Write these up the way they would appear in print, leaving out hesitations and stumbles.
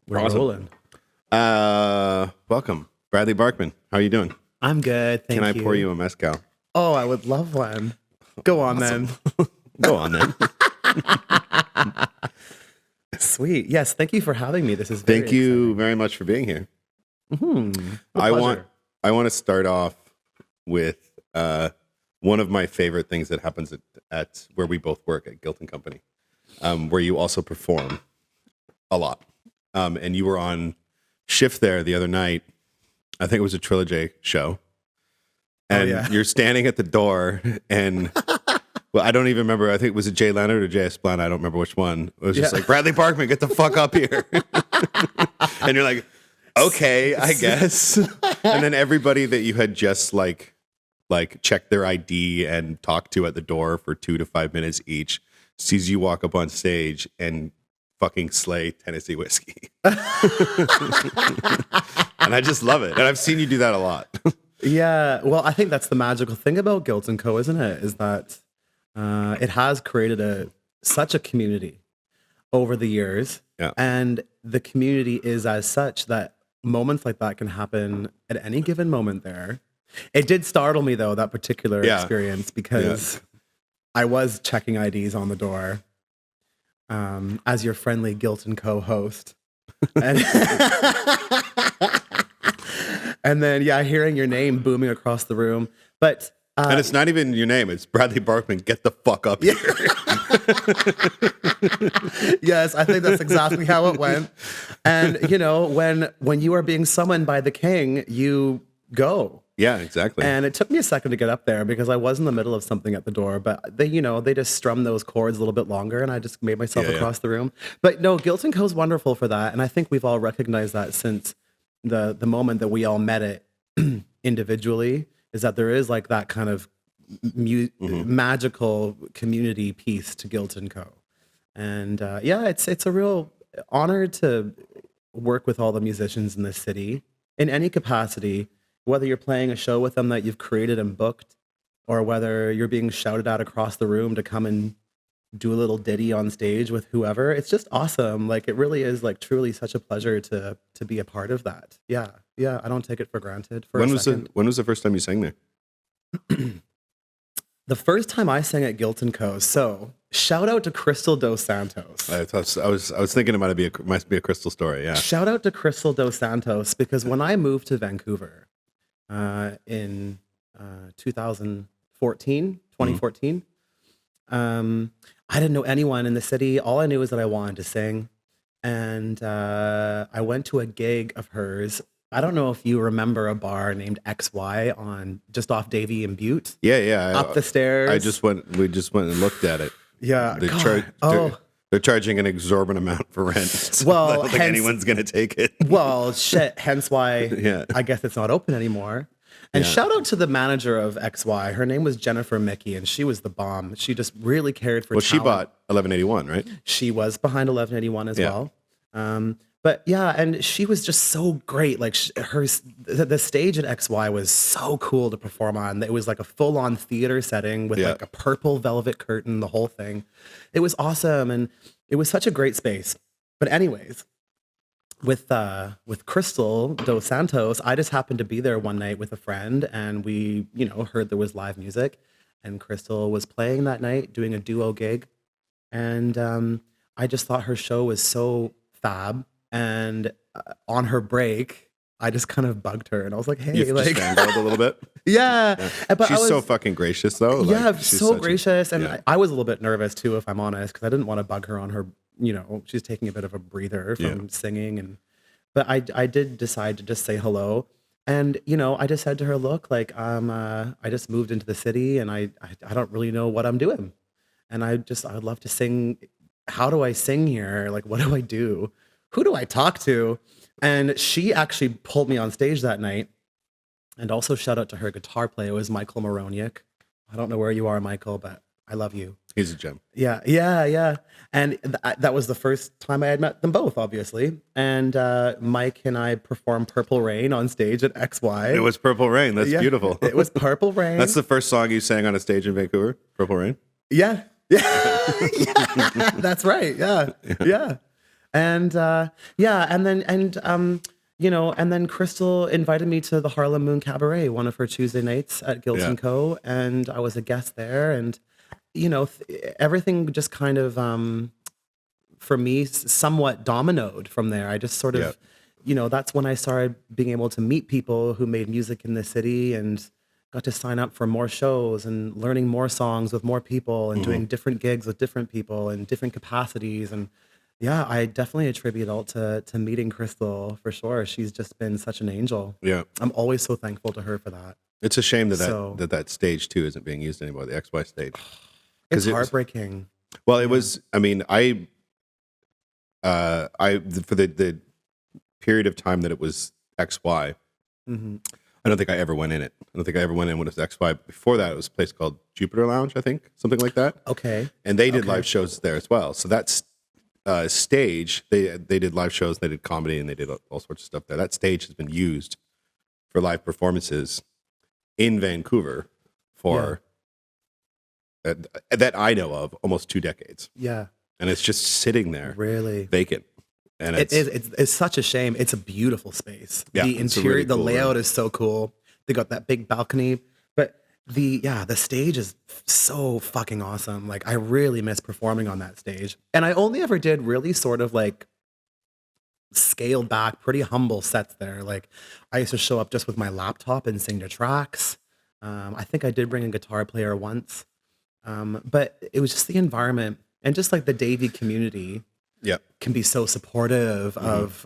We're Awesome. rolling. Welcome, Bradley Barkman. How are you doing? I'm good. Thank you. Can I pour you a mezcal? Oh, I would love one. Go on then. Go on then. Sweet. Yes. Thank you for having me. This is Thank you very much for being here. I want to start off with one of my favorite things that happens at where we both work at Guilt and Company, where you also perform a lot. And you were on shift there the other night. I think it was a Trilogy show. And you're standing at the door and, well, I don't even remember. I think it was Jay Leonard or Jay Esplana. I don't remember which one. It was just like, Bradley Barkman, get the fuck up here. And you're like, okay, I guess. And then everybody that you had just like checked their ID and talked to at the door for 2 to 5 minutes each sees you walk up on stage and fucking slay Tennessee whiskey. And I just love it. And I've seen you do that a lot. Yeah. Well, I think that's the magical thing about Guilt & Co., isn't it? Is that it has created such a community over the years. Yeah. And the community is as such that moments like that can happen at any given moment there. It did startle me, though, that particular experience, because I was checking IDs on the door as your friendly Guilt & Co. host. And, and then, hearing your name booming across the room. But and it's not even your name. It's Bradley Barkman. Get the fuck up here. Yes, I think that's exactly how it went. And, you know, when you are being summoned by the king, you go. Yeah, exactly. And it took me a second to get up there because I was in the middle of something at the door, but they just strummed those chords a little bit longer and I just made myself across the room. But no, Guilt & Co. is wonderful for that. And I think we've all recognized that since the moment that we all met it individually, is that there is like that kind of magical community piece to Guilt & Co. And it's a real honor to work with all the musicians in this city in any capacity, whether you're playing a show with them that you've created and booked, or whether you're being shouted at across the room to come and do a little ditty on stage with whoever. It's just awesome. Like, it really is like truly such a pleasure to be a part of that. Yeah. Yeah. I don't take it for granted for when a second. When was the first time you sang there? The first time I sang at Guilt & Co. So shout out to Crystal Dos Santos. I was thinking it might be a Crystal story. Yeah. Shout out to Crystal Dos Santos, because when I moved to Vancouver in 2014, I didn't know anyone in the city. All I knew was that I wanted to sing. And I went to a gig of hers. I don't know if you remember a bar named XY just off Davie and Butte. Yeah. Up the stairs. We just went and looked at it. Yeah. They're charging an exorbitant amount for rent. So Well, I don't think anyone's going to take it. Well, shit. Hence why I guess it's not open anymore. And shout out to the manager of XY. Her name was Jennifer Mickey, and she was the bomb. She just really cared for talent. She bought 1181, right? She was behind 1181 as well. But yeah, and she was just so great. Like the stage at XY was so cool to perform on. It was like a full-on theater setting with like a purple velvet curtain, the whole thing. It was awesome, and it was such a great space. But anyways, with Crystal Dos Santos, I just happened to be there one night with a friend, and we, heard there was live music, and Crystal was playing that night, doing a duo gig, and I just thought her show was so fab. And on her break, I just kind of bugged her, and I was like, "Hey, just fangirled a little bit." Yeah. But she's so fucking gracious, though. Yeah, so gracious, and I was a little bit nervous too, if I'm honest, because I didn't want to bug her on her. She's taking a bit of a breather from singing, but I did decide to just say hello, and I just said to her, "Look, like I just moved into the city, and I don't really know what I'm doing, and I'd love to sing. How do I sing here? Like, what do I do? Who do I talk to?" And she actually pulled me on stage that night. And also shout out to her guitar player. It was Michael Moroniak. I don't know where you are, Michael, but I love you. He's a gem. Yeah. And that was the first time I had met them both, obviously. And Mike and I performed Purple Rain on stage at XY. It was Purple Rain. That's beautiful. It was Purple Rain. That's the first song you sang on a stage in Vancouver? Purple Rain? Yeah. That's right. Yeah. And yeah, and then Crystal invited me to the Harlem Moon Cabaret, one of her Tuesday nights at Guilt and Co. And I was a guest there, and everything just kind of for me somewhat dominoed from there. I just sort of, that's when I started being able to meet people who made music in the city and got to sign up for more shows and learning more songs with more people and doing different gigs with different people and different capacities. And yeah, I definitely attribute it all to meeting Crystal for sure. She's just been such an angel. Yeah. I'm always so thankful to her for that. It's a shame that stage too isn't being used anymore, the XY stage. It's heartbreaking. It was, I mean, for the period of time that it was XY, I don't think I ever went in it. I don't think I ever went in when it was XY. Before that, it was a place called Jupiter Lounge, I think, something like that. Okay. And they did live shows there as well. So that's stage. They did live shows, they did comedy, and they did all sorts of stuff there. That stage has been used for live performances in Vancouver for that I know of almost 2 decades. Yeah. And it's just sitting there, really vacant. And it's such a shame. It's a beautiful space. Yeah, the interior, really the layout is so cool. They got that big balcony, but the stage is so fucking awesome. Like I really miss performing on that stage. And I only ever did really sort of like scaled back, pretty humble sets there. Like I used to show up just with my laptop and sing to tracks. I think I did bring a guitar player once. But it was just the environment and just like the Davey community can be so supportive of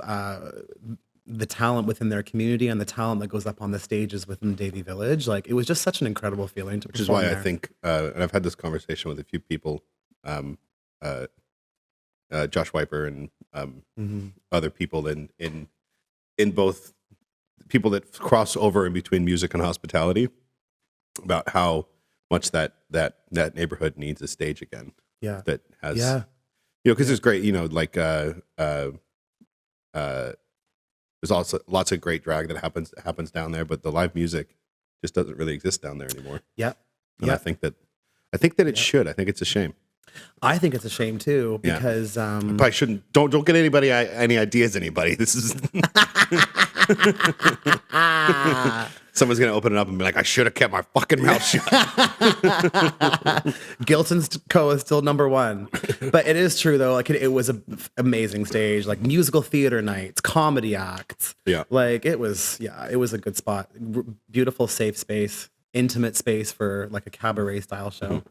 the talent within their community and the talent that goes up on the stages within Davey Village. Like it was just such an incredible feeling to perform. Which is why there. I think, and I've had this conversation with a few people, Josh Wiper and other people in both people that cross over in between music and hospitality, about how much that neighborhood needs a stage again. Yeah. That has, because there's great, like there's also lots of great drag that happens down there, but the live music just doesn't really exist down there anymore. Yeah. And I think that it should. I think it's a shame. I think it's a shame too, because probably shouldn't. Don't get anybody any ideas. Anybody. This is someone's gonna open it up and be like, I should have kept my fucking mouth shut. Guilt and Co is still number one, but it is true though. Like it was an amazing stage, like musical theater nights, comedy acts. Yeah, like it was a good spot. Beautiful, safe space, intimate space for like a cabaret style show.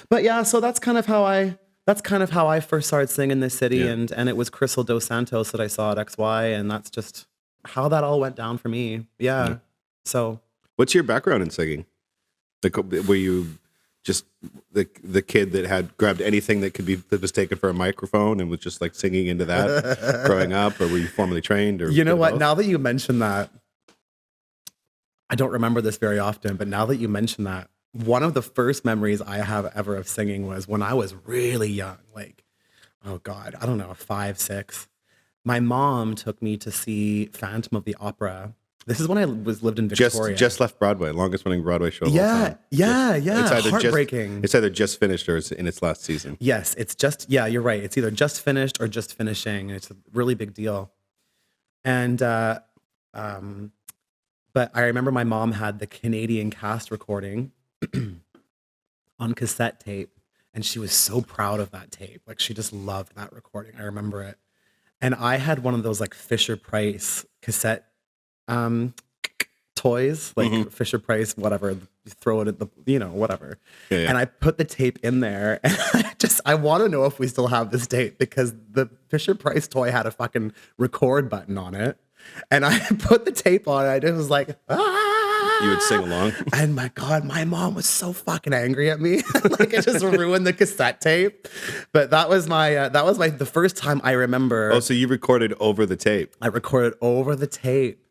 But yeah, so that's kind of how I first started singing in this city, and it was Crystal Dos Santos that I saw at XY, and that's just how that all went down for me. Yeah. So, what's your background in singing? Were you just the kid that had grabbed anything that was taken for a microphone and was just like singing into that growing up, or were you formally trained? Or you know what? Now that you mention that, I don't remember this very often, but now that you mention that, one of the first memories I have ever of singing was when I was really young, like, oh God, I don't know, 5, 6. My mom took me to see Phantom of the Opera. This is when I lived in Victoria. Just left Broadway, longest running Broadway show of all time. Yeah. It's either heartbreaking. It's either just finished or it's in its last season. Yes, it's just, you're right. It's either just finished or just finishing. It's a really big deal. And, but I remember my mom had the Canadian cast recording on cassette tape, and she was so proud of that tape. Like she just loved that recording. I remember it. And I had one of those like Fisher Price cassette toys, like Fisher Price, whatever, you throw it at the, whatever. Yeah. And I put the tape in there, and I want to know if we still have this tape, because the Fisher Price toy had a fucking record button on it. And I put the tape on, and I just was like, You would sing along. And my God, my mom was so fucking angry at me. Like it just ruined the cassette tape. But that was the first time I remember. Oh, so you recorded over the tape? I recorded over the tape.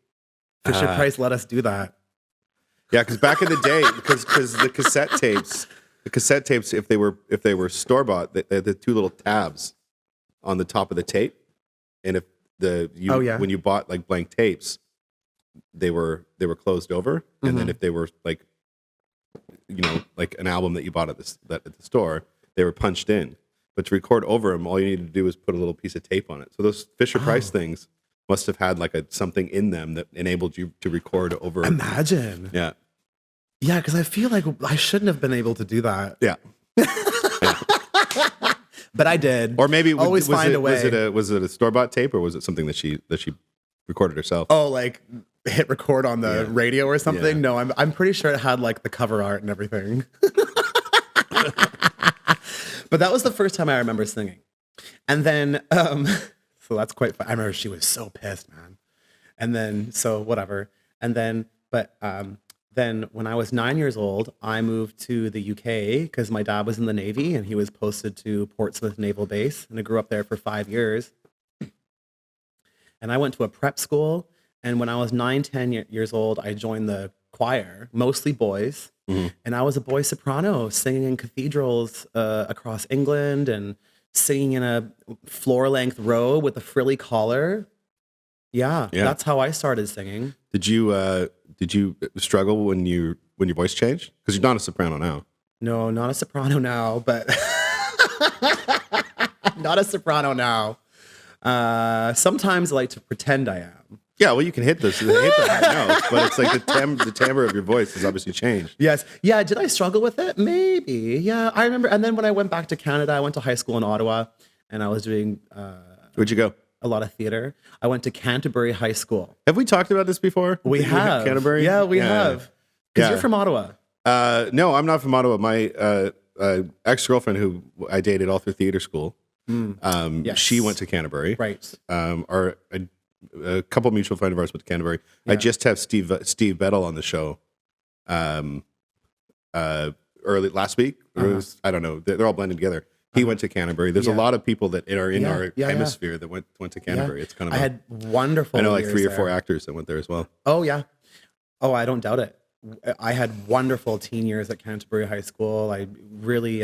Fisher Price let us do that. Yeah, because back in the day, because the cassette tapes, if they were store bought, they had the 2 little tabs on the top of the tape, and if when you bought like blank tapes, they were closed over, and then if they were like, like an album that you bought at the store, they were punched in. but to record over them, all you need to do is put a little piece of tape on it. So those Fisher Price things must have had like something in them that enabled you to record over. Imagine. Yeah. Yeah, because I feel like I shouldn't have been able to do that. Yeah. But I did. Or maybe always find a way. Was it a store-bought tape, or was it something that she recorded herself? Oh, like hit record on the radio or something? Yeah. No, I'm pretty sure it had like the cover art and everything. But that was the first time I remember singing. And then, so that's quite fun. I remember she was so pissed, man. And then, so whatever. And then, then when I was 9 years old, I moved to the UK because my dad was in the Navy and he was posted to Portsmouth Naval Base. And I grew up there for 5 years. And I went to a prep school. And when I was 10 years old, I joined the choir, mostly boys. Mm-hmm. And I was a boy soprano singing in cathedrals across England and singing in a floor-length robe with a frilly collar. Yeah, that's how I started singing. Did you struggle when your voice changed? Because you're not a soprano now. No, not a soprano now, but not a soprano now. Sometimes I like to pretend I am. Yeah, well, you can hit the high notes, but it's like the timbre of your voice has obviously changed. Yes. Yeah, did I struggle with it? Maybe. Yeah, I remember. And then when I went back to Canada, I went to high school in Ottawa, and I was doing... Where'd you go? A lot of theater. I went to Canterbury High School. Have we talked about this before? We have. Canterbury? Yeah, we have. Because you're from Ottawa. No, I'm not from Ottawa. My ex-girlfriend, who I dated all through theater school, yes. She went to Canterbury. Right. A couple mutual friends of ours went to Canterbury. Yeah. I just have Steve Bettel on the show early last week. I don't know. They're all blended together. He went to Canterbury. There's a lot of people that are in our hemisphere that went to Canterbury. Yeah. It's kind of. I had wonderful. I know like 3 or 4 actors that went there as well. Oh yeah. Oh, I don't doubt it. I had wonderful teen years at Canterbury High School. I really,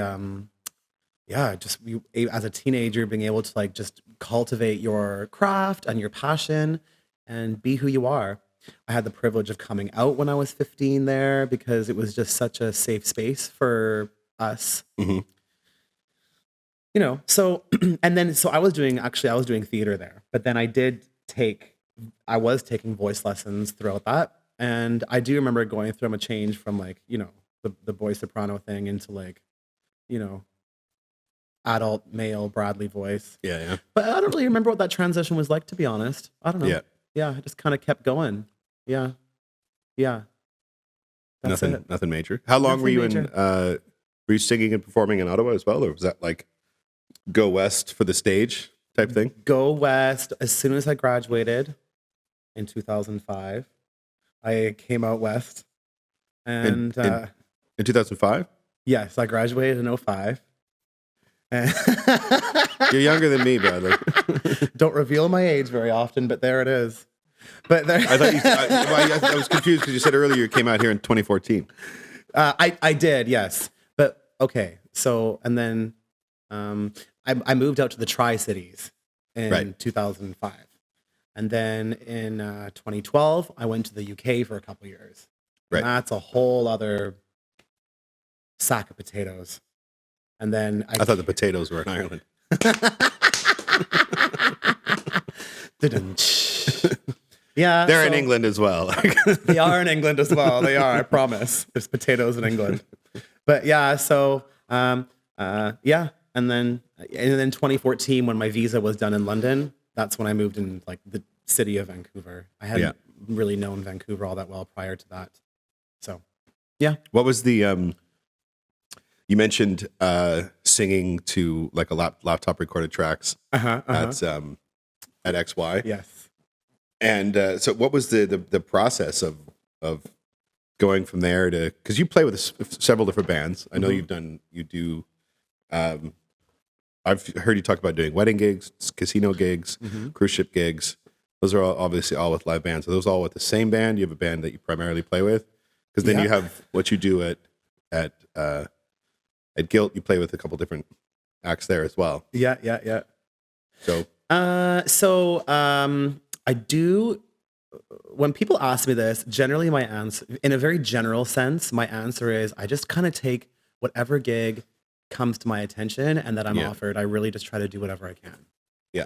just as a teenager, being able to like just cultivate your craft and your passion and be who you are. I had the privilege of coming out when I was 15 there because it was just such a safe space for us. Mm-hmm. You know, so, and then, so I was doing theater there, but then I was taking voice lessons throughout that. And I do remember going through a change from like, you know, the boy soprano thing into like, you know, adult male Bradley voice. Yeah. But I don't really remember what that transition was like, to be honest. I don't know. Yeah. I just kind of kept going. Yeah. That's nothing major. How long were you were you singing and performing in Ottawa as well? Or was that like go west for the stage type thing? Go west. As soon as I graduated in 2005, I came out west. And in 2005? Yes, I graduated in 2005. You're younger than me, Bradley. Don't reveal my age very often, but there it is. But there, I was confused because you said earlier you came out here in 2014. I did, yes. But okay, so and then I moved out to the Tri-Cities in 2005, and then in 2012 I went to the UK for a couple years. Right, and that's a whole other sack of potatoes. And then I thought the potatoes were in Ireland. Yeah, they're in England as well. They are in England as well. They are. I promise. There's potatoes in England. But yeah, so and then 2014, when my visa was done in London, that's when I moved in like the city of Vancouver. I hadn't really known Vancouver all that well prior to that. So yeah. What was the you mentioned singing to like a laptop recorded tracks at XY. Yes. And so what was the process of going from there to, because you play with several different bands. I know you do. I've heard you talk about doing wedding gigs, casino gigs, cruise ship gigs. Those are obviously all with live bands. Are those all with the same band? You have a band that you primarily play with? Because then you have what you do at Guilt. You play with a couple different acts there as well. Yeah. So, I do. When people ask me this, generally my answer, in a very general sense, my answer is I just kind of take whatever gig comes to my attention and that I'm offered, I really just try to do whatever I can. Yeah.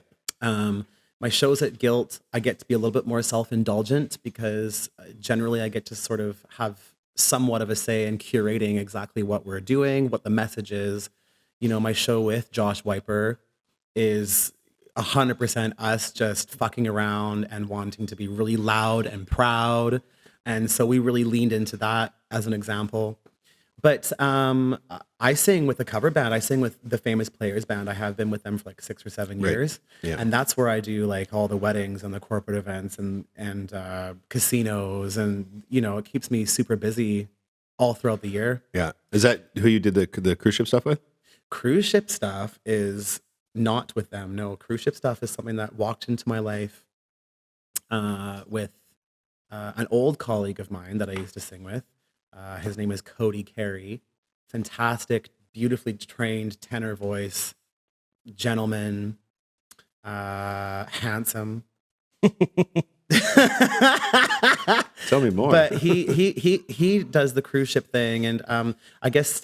My shows at Guilt, I get to be a little bit more self-indulgent because generally I get to sort of have somewhat of a say in curating exactly what we're doing, what the message is. You know, my show with Josh Wiper is 100% us just fucking around and wanting to be really loud and proud. And so we really leaned into that as an example. But I sing with a cover band. I sing with the Famous Players band. I have been with them for like 6 or 7 years. Yeah. And that's where I do like all the weddings and the corporate events and casinos. And, you know, it keeps me super busy all throughout the year. Yeah. Is that who you did the cruise ship stuff with? Cruise ship stuff is not with them. No, cruise ship stuff is something that walked into my life with an old colleague of mine that I used to sing with. His name is Cody Carey. Fantastic, beautifully trained tenor voice, gentleman, handsome. Tell me more. But he does the cruise ship thing, and I guess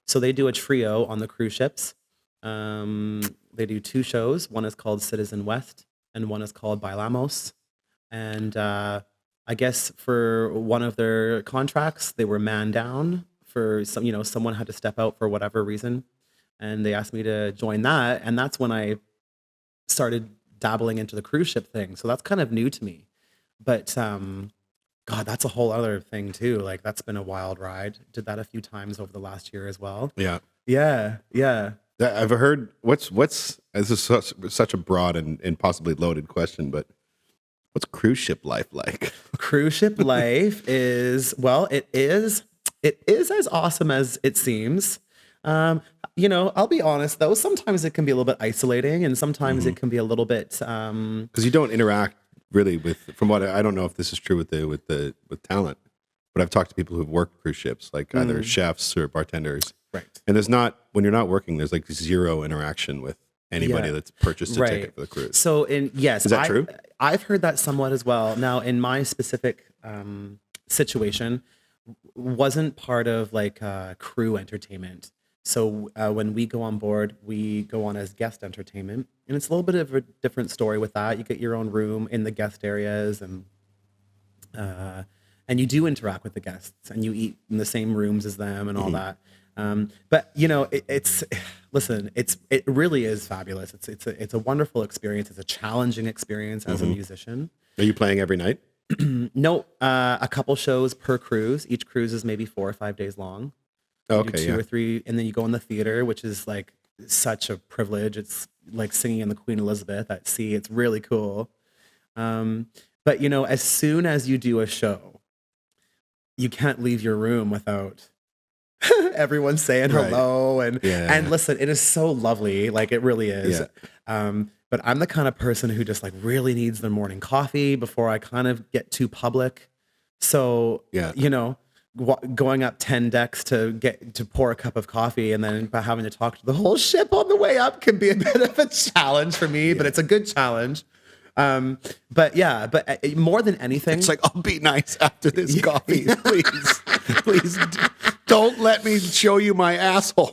so they do a trio on the cruise ships. They do 2 shows. One is called Citizen West, and one is called Bailamos. And I guess for one of their contracts, they were man down for some, you know, someone had to step out for whatever reason. And they asked me to join that. And that's when I started dabbling into the cruise ship thing. So that's kind of new to me. But God, that's a whole other thing too. Like that's been a wild ride. Did that a few times over the last year as well. Yeah. Yeah. Yeah. I've heard what's this is such a broad and possibly loaded question, but what's cruise ship life like? Cruise ship life is, well, it is as awesome as it seems. You know, I'll be honest though, sometimes it can be a little bit isolating and sometimes it can be a little bit because you don't interact really with, from what I don't know if this is true with talent, but I've talked to people who've worked cruise ships, like either chefs or bartenders. Right. And when you're not working, there's like 0 interaction with anybody that's purchased a ticket for the cruise. So yes, is that true? I've heard that somewhat as well. Now, in my specific situation, wasn't part of like crew entertainment. So when we go on board, we go on as guest entertainment, and it's a little bit of a different story with that. You get your own room in the guest areas, and you do interact with the guests, and you eat in the same rooms as them, and all that. But you know, it really is fabulous. It's a wonderful experience. It's a challenging experience as a musician. Are you playing every night? No, a couple shows per cruise. Each cruise is maybe 4 or 5 days long. You do 2 or 3, and then you go in the theater, which is like such a privilege. It's like singing in the Queen Elizabeth at sea. It's really cool. But you know, as soon as you do a show, you can't leave your room without everyone saying hello and listen, it is so lovely. Like it really is. But I'm the kind of person who just like really needs their morning coffee before I kind of get too public. So, you know, going up 10 decks to pour a cup of coffee and then having to talk to the whole ship on the way up can be a bit of a challenge for me, but it's a good challenge. But more than anything, it's like, I'll be nice after this coffee, please don't let me show you my asshole.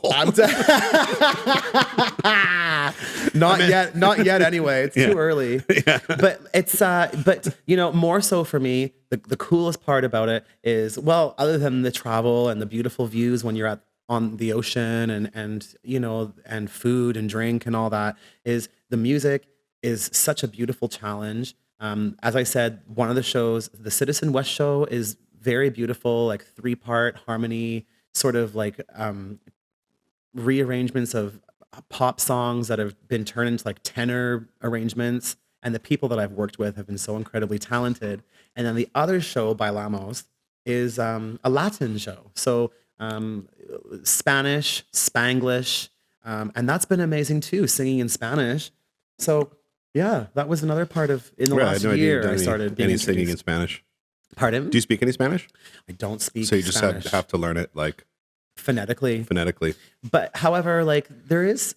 Not yet anyway. It's too early. But it's but you know, more so for me, the coolest part about it is, well, other than the travel and the beautiful views when you're on the ocean and you know, and food and drink and all that, is the music is such a beautiful challenge. As I said, one of the shows, the Citizen West show, is very beautiful, like 3-part harmony, sort of like rearrangements of pop songs that have been turned into like tenor arrangements. And the people that I've worked with have been so incredibly talented. And then the other show, Bailamos, is a Latin show. So Spanish, Spanglish, and that's been amazing too, singing in Spanish. So yeah, that was another part of, in the last year, I started being singing in Spanish. Pardon? Do you speak any Spanish? I don't speak Spanish. So you just have to learn it like phonetically. But however, like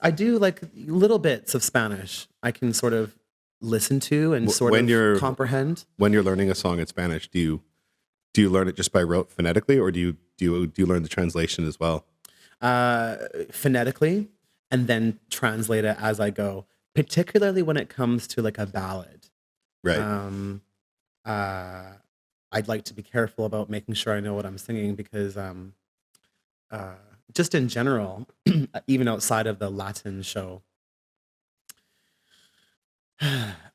I do like little bits of Spanish I can sort of listen to and comprehend. When you're learning a song in Spanish, do you learn it just by rote phonetically, or do you learn the translation as well? phonetically, and then translate it as I go, particularly when it comes to like a ballad. Right. I'd like to be careful about making sure I know what I'm singing because just in general, even outside of the Latin show,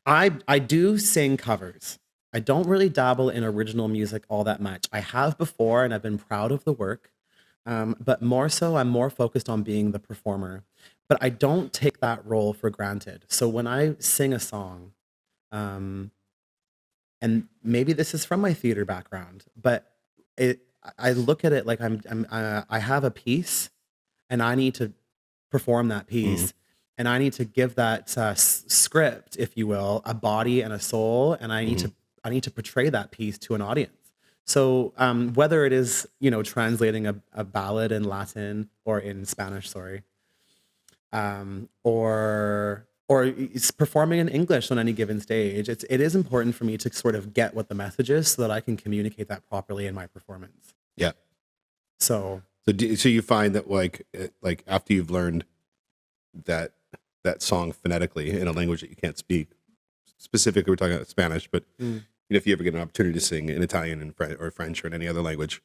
I do sing covers. I don't really dabble in original music all that much. I have before, and I've been proud of the work. But more so, I'm more focused on being the performer. But I don't take that role for granted. So when I sing a song, um, and maybe this is from my theater background, but it, I look at it like I have a piece, and I need to perform that Mm-hmm. piece, and I need to give that script, if you will, a body and a soul, and Mm-hmm. I need to portray that piece to an audience. So whether it is translating a ballad in Latin or in Spanish, sorry, or it's performing in English on any given stage, it is important for me to sort of get what the message is so that I can communicate that properly in my performance. Yeah. So So you find that like after you've learned that song phonetically in a language that you can't speak, specifically we're talking about Spanish, but if you ever get an opportunity to sing in Italian and or French or in any other language,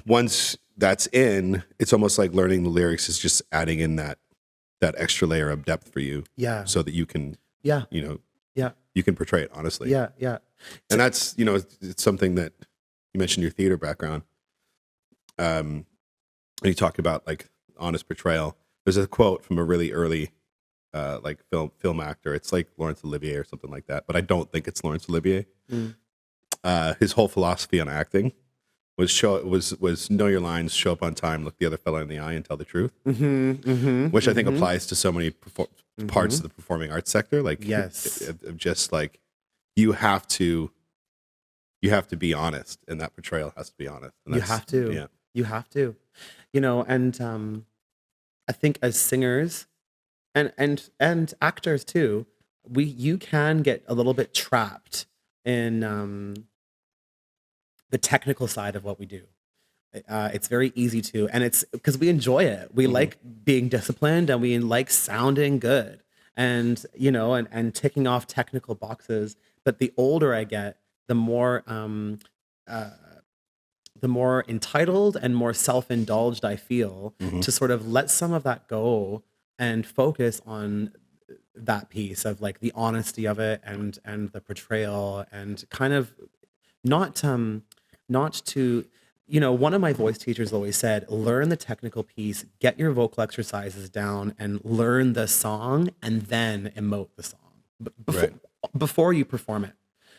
once that's in, it's almost like learning the lyrics is just adding in that extra layer of depth for you, so that you can, yeah, you can portray it honestly. yeah. And that's, it's something that you mentioned your theater background. And you talked about like honest portrayal. There's a quote from a really early like film actor. It's like Laurence Olivier or something like that, but I don't think it's Laurence Olivier. His whole philosophy on acting was know your lines, show up on time, look the other fellow in the eye, and tell the truth. Which I think applies to so many parts of the performing arts sector. Like, yes, just like you have to be honest, and that portrayal has to be honest. And you have to. Yeah. You have to. And I think as singers and actors too, you can get a little bit trapped in the technical side of what we do. It's very easy to, and it's because we enjoy it. We like being disciplined, and we like sounding good, and and ticking off technical boxes. But the older I get, the more entitled and more self-indulged I feel to sort of let some of that go and focus on that piece of like the honesty of it and the portrayal, and kind of not to one of my voice teachers always said, learn the technical piece, get your vocal exercises down, and learn the song, and then emote the song before you perform it.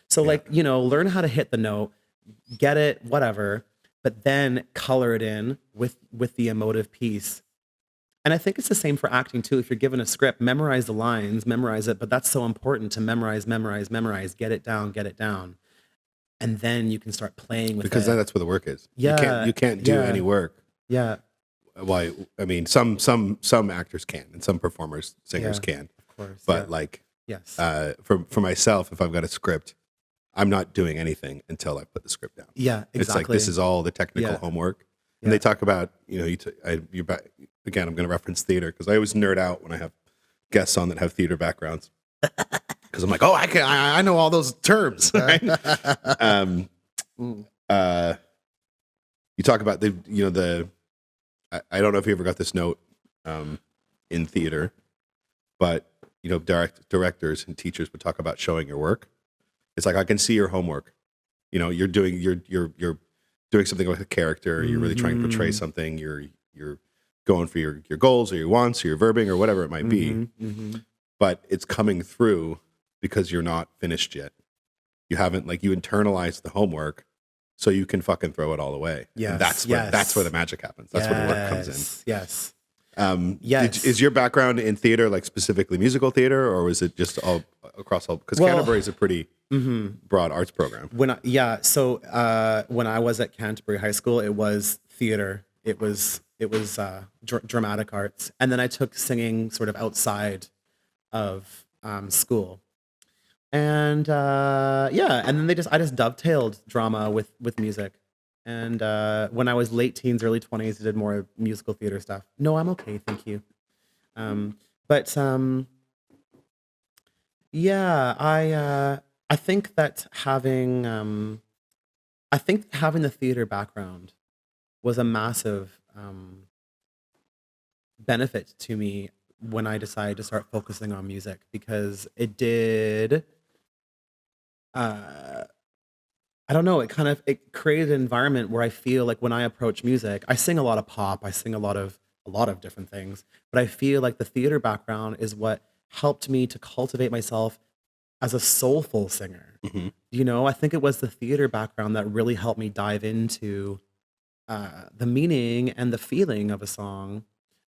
So learn how to hit the note, get it, whatever, but then color it in with the emotive piece. And I think it's the same for acting too. If you're given a script, memorize the lines, memorize it, but that's so important to memorize, get it down. And then you can start playing with it. Because that's where the work is. Yeah. You can't do any work. Yeah. Why? I mean, some actors can, and some performers, singers can. Of course. But yes. For myself, if I've got a script, I'm not doing anything until I put the script down. Yeah, exactly. It's like, this is all the technical homework. And they talk about, you're back, again, I'm going to reference theater because I always nerd out when I have guests on that have theater backgrounds. Because I'm like, oh, I know all those terms. Right? You talk about I don't know if you ever got this note in theater, but directors and teachers would talk about showing your work. It's like, I can see your homework. You're doing something with a character. You're really trying to portray something. You're going for your goals or your wants or your verbing or whatever it might be. But it's coming through because you're not finished yet. You haven't, you internalize the homework, so you can fucking throw it all away. Yeah, that's where the magic happens. That's where the work comes in. Yes. Is your background in theater, like specifically musical theater, or was it just all across all? Because Canterbury is a pretty broad arts program. When I was at Canterbury High School, it was theater. It was dramatic arts, and then I took singing sort of outside of school, and and then I just dovetailed drama with music, And when I was late teens, early 20s, I did more musical theater stuff. No, I'm okay, thank you. But yeah, I think that having the theater background was a massive benefit to me when I decided to start focusing on music, because it did. Uh, I don't know. It created an environment where I feel like when I approach music, I sing a lot of pop, I sing a lot of different things, but I feel like the theater background is what helped me to cultivate myself as a soulful singer. Mhm. I think it was the theater background that really helped me dive into the meaning and the feeling of a song,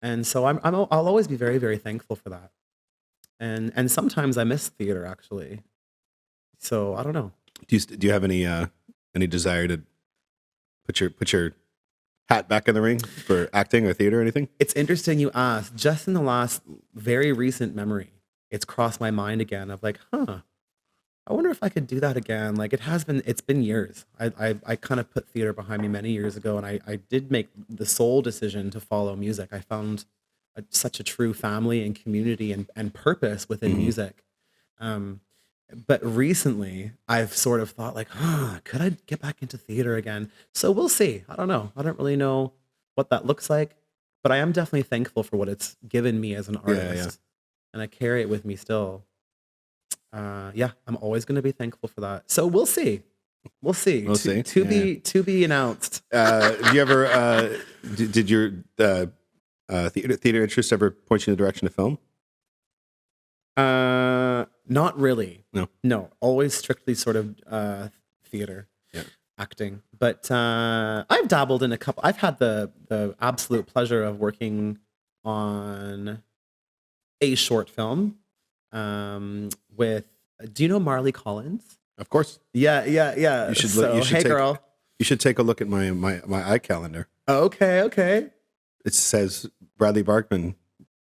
and so I'll always be very, very thankful for that. And sometimes I miss theater actually. So I don't know. Do you have any desire to put your hat back in the ring for acting or theater or anything? It's interesting you asked. Just in the last very recent memory, it's crossed my mind again of like, I wonder if I could do that again. Like it's been years. I kind of put theater behind me many years ago, and I did make the sole decision to follow music. I found such a true family and community and purpose within music. Um, but recently, I've sort of thought like, could I get back into theater again? So we'll see. I don't know. I don't really know what that looks like, but I am definitely thankful for what it's given me as an Yeah, artist, and I carry it with me still. Yeah, I'm always going to be thankful for that. So we'll see. We'll see. We'll see. To be announced. Have you ever did your theater interest ever point you in the direction of film? Not really. No. No, always strictly sort of theater, Yeah. acting. But I've dabbled in a couple. I've had the absolute pleasure of working on a short film with. Do you know Marley Collins? Of course. Yeah. You should So, you should hey, take, girl. You should take a look at my iCalendar. Okay. It says Bradley Barkman,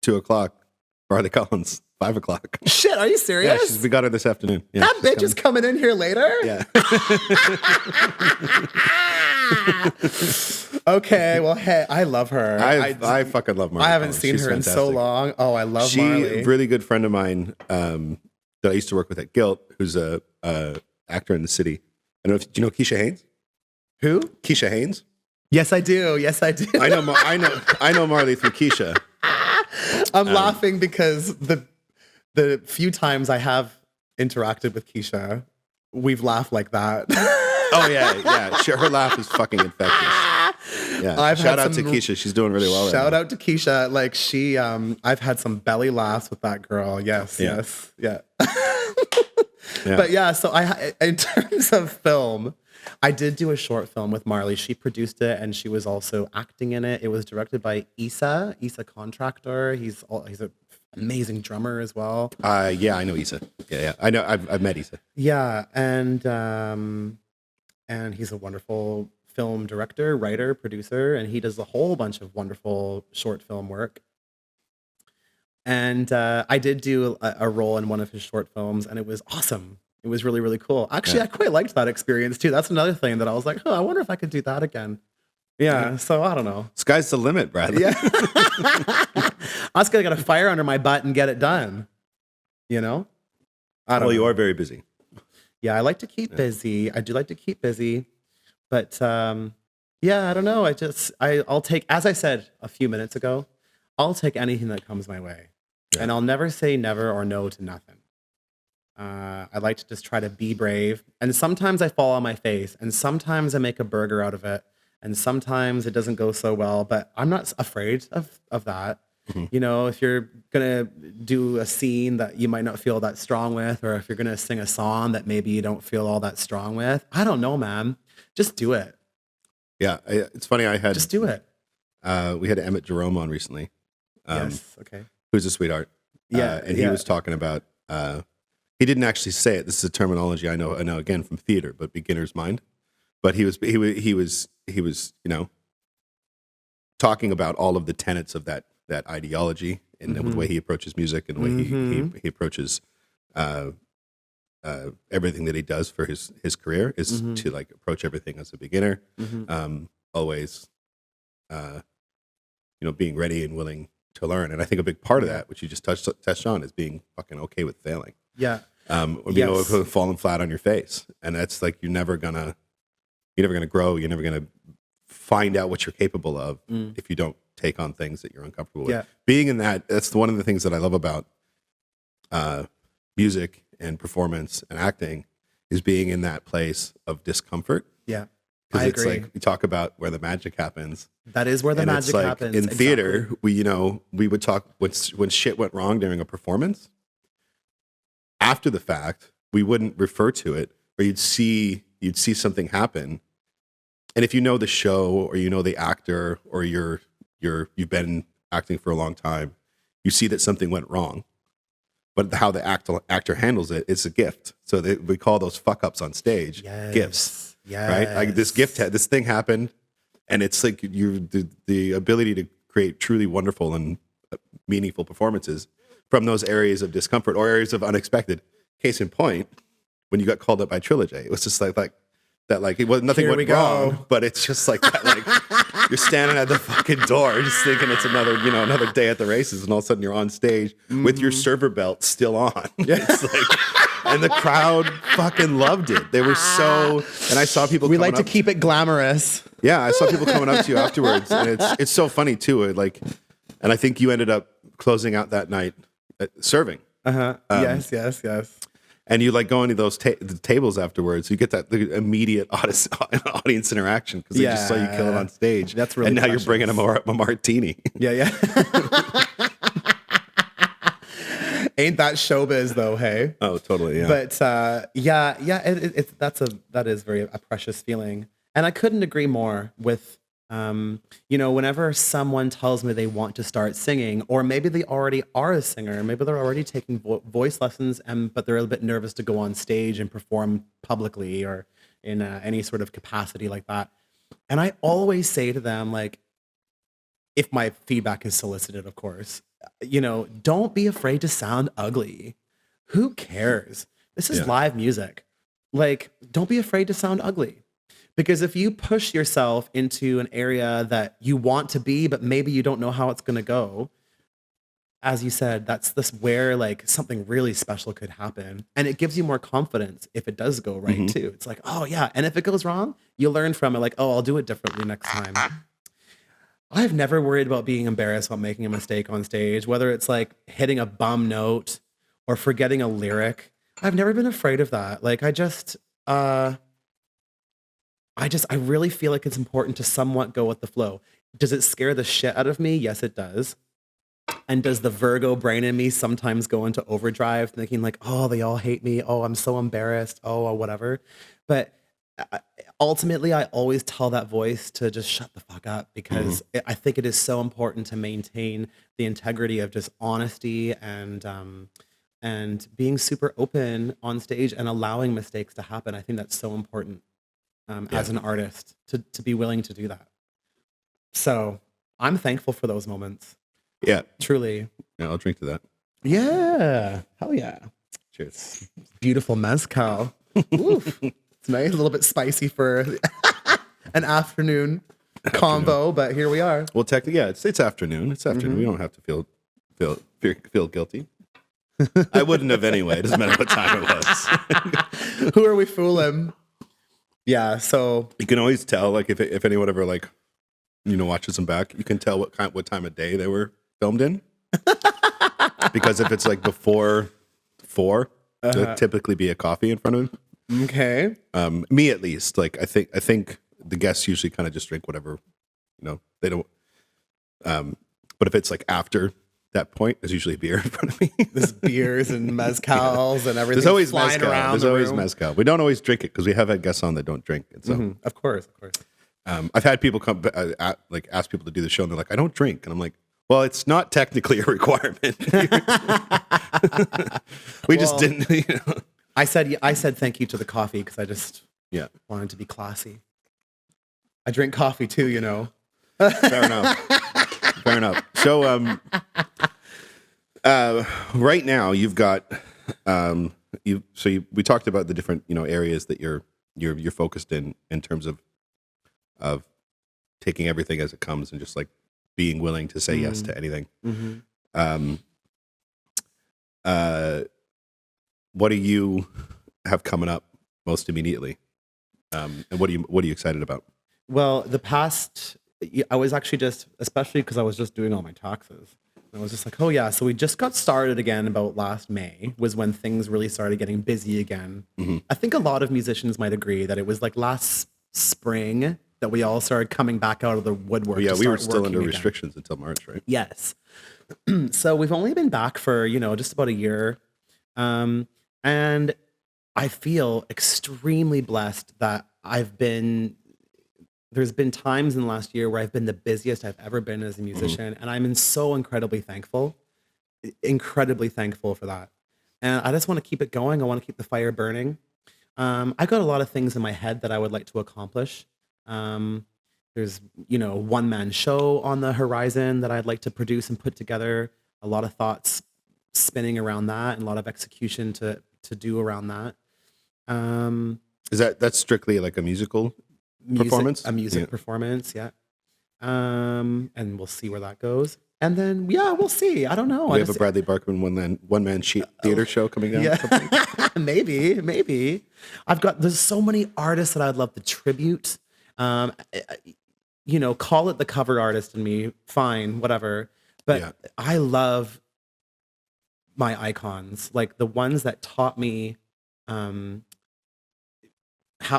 2:00. Bradley Collins, 5:00. Shit, are you serious? Yeah, we got her this afternoon. Yeah, that bitch is coming in here later? Yeah. Okay, well, hey, I love her. I fucking love Marley. I haven't Collins. seen She's her in so fantastic. long. Oh, I love She, Marley. really good friend of mine that I used to work with at Gilt, who's a actor in the city. I don't know if do you know Keisha Haynes? Who? Keisha Haynes. Yes, I do. I know Marley through Keisha. I'm laughing because the few times I have interacted with Keisha, we've laughed like that. Oh yeah. Her laugh is fucking infectious. Yeah. Shout out to Keisha. She's doing really well. Shout out to Keisha. Like I've had some belly laughs with that girl. Yes. Yeah. Yeah. Yeah. But yeah, so in terms of film, I did do a short film with Marley. She produced it, and she was also acting in it. It was directed by Issa Contractor. He's an amazing drummer as well. Yeah, I know Issa. Yeah. I know. I've met Issa. Yeah, and he's a wonderful film director, writer, producer, and he does a whole bunch of wonderful short film work. And I did do a role in one of his short films, and it was awesome. It was really, really cool. Actually, Yeah. I quite liked that experience too. That's another thing that I was like, I wonder if I could do that again. Yeah, so I don't know. Sky's the limit, Bradley. Yeah. I was gonna get a fire under my butt and get it done. I don't know. You are very busy. Yeah, I like to keep busy. I do like to keep busy. But yeah, I don't know. I'll take, as I said a few minutes ago, I'll take anything that comes my way. Yeah. And I'll never say never or no to nothing. I like to just try to be brave. And sometimes I fall on my face, and sometimes I make a burger out of it, and sometimes it doesn't go so well, but I'm not afraid of that. Mm-hmm. If you're gonna do a scene that you might not feel that strong with, or if you're gonna sing a song that maybe you don't feel all that strong with, I don't know, man. Just do it. Yeah, it's funny. Just do it. We had Emmett Jerome on recently. Yes. Okay. Who's a sweetheart. Yeah. And he was talking about. He didn't actually say it. This is a terminology I know again from theater, but beginner's mind. But he was talking about all of the tenets of that ideology and the way he approaches music and the way he approaches everything that he does for his career is to like approach everything as a beginner, always, being ready and willing to learn. And I think a big part of that, which you just touched on, is being fucking okay with failing. Yeah. Or being okay with falling flat on your face. And that's like, you're never gonna grow. You're never gonna find out what you're capable of if you don't take on things that you're uncomfortable with. Being in that's one of the things that I love about music and performance and acting, is being in that place of discomfort. Yeah. Because it's like, we talk about where the magic happens. That is where the magic happens. In theater, we would talk when shit went wrong during a performance. After the fact, we wouldn't refer to it, or you'd see something happen. And if you know the show, or you know the actor, or you've been acting for a long time, you see that something went wrong. But how the actor handles it is a gift. So we call those fuck ups on stage gifts. Yes. Right? Like this thing happened, and it's like the ability to create truly wonderful and meaningful performances from those areas of discomfort or areas of unexpected. Case in point, when you got called up by Trilogy, it was just like that. Like, it was nothing went wrong, but it's just like that. Like, you're standing at the fucking door, just thinking it's another day at the races, and all of a sudden you're on stage with your server belt still on. It's like, and the crowd fucking loved it. They were so, and I saw people. We like to keep it glamorous. Yeah, I saw people coming up to you afterwards, and it's so funny too. And I think you ended up closing out that night serving. Yes. And you like going to those the tables afterwards. You get the immediate audience interaction because they just saw you kill it on stage. That's really. And now precious. you're bringing them a martini. Yeah. Ain't that showbiz though? Hey. Oh, totally. Yeah. But that is very a precious feeling, and I couldn't agree more with. Whenever someone tells me they want to start singing, or maybe they already are a singer, maybe they're already taking voice lessons, but they're a bit nervous to go on stage and perform publicly or in any sort of capacity like that. And I always say to them, like, if my feedback is solicited, of course, don't be afraid to sound ugly. Who cares? This is live music. Like, don't be afraid to sound ugly. Because if you push yourself into an area that you want to be, but maybe you don't know how it's going to go, as you said, that's where like something really special could happen. And it gives you more confidence if it does go right too. It's like, oh yeah. And if it goes wrong, you learn from it. Like, oh, I'll do it differently next time. I've never worried about being embarrassed about making a mistake on stage, whether it's like hitting a bum note or forgetting a lyric. I've never been afraid of that. Like I really feel like it's important to somewhat go with the flow. Does it scare the shit out of me? Yes, it does. And does the Virgo brain in me sometimes go into overdrive thinking like, oh, they all hate me. Oh, I'm so embarrassed. Oh, whatever. But ultimately, I always tell that voice to just shut the fuck up because I think it is so important to maintain the integrity of just honesty and being super open on stage and allowing mistakes to happen. I think that's so important. As an artist to be willing to do that. So I'm thankful for those moments. Yeah. Truly. Yeah, I'll drink to that. Yeah. Hell yeah. Cheers. Beautiful mezcal. Oof. It's nice. A little bit spicy for an afternoon combo, but here we are. Well, technically, yeah, it's afternoon. It's afternoon. We don't have to feel guilty. I wouldn't have anyway. It doesn't matter what time it was. Who are we fooling? Yeah, so you can always tell, like, if anyone ever like, watches them back, you can tell what time of day they were filmed in, because if it's like before 4, there'll typically be a coffee in front of them. Okay. Me at least, like I think the guests usually kind of just drink whatever, they don't. But if it's like after that point, there's usually beer in front of me. There's beers and mezcals and everything. There's always flying mezcal. around. There's always mezcal. We don't always drink it because we have had guests on that don't drink it. So Of course. I've had people come ask people to do the show and they're like, I don't drink, and I'm like, well, it's not technically a requirement. We just didn't. I said thank you to the coffee because I just wanted to be classy. I drink coffee too, Fair enough. So right now you've got we talked about the different, areas that you're focused in terms of taking everything as it comes and just like being willing to say yes to anything. Mhm. Um, uh, what do you have coming up most immediately? And what are you excited about? Well, I was actually especially because I was just doing all my taxes. I was just like, oh yeah, so we just got started again about last May was when things really started getting busy again. Mm-hmm. I think a lot of musicians might agree that it was like last spring that we all started coming back out of the woodwork. Yeah, to we were start still working under again. restrictions until March, right? Yes. So we've only been back for, just about a year. And I feel extremely blessed that there's been times in the last year where I've been the busiest I've ever been as a musician. And I'm so incredibly thankful for that. And I just want to keep it going. I want to keep the fire burning. I got a lot of things in my head that I would like to accomplish. Um, there's, one man show on the horizon that I'd like to produce and put together. A lot of thoughts spinning around that and a lot of execution to do around that. Is that's strictly like a musical performance? A music performance, yeah. And we'll see where that goes. And then, yeah, we'll see. I don't know. We have a Bradley Barkman one man theater show coming out. Yeah, maybe. There's so many artists that I'd love to tribute. Call it the cover artist in me, fine, whatever. But Yeah. I love my icons, like the ones that taught me, how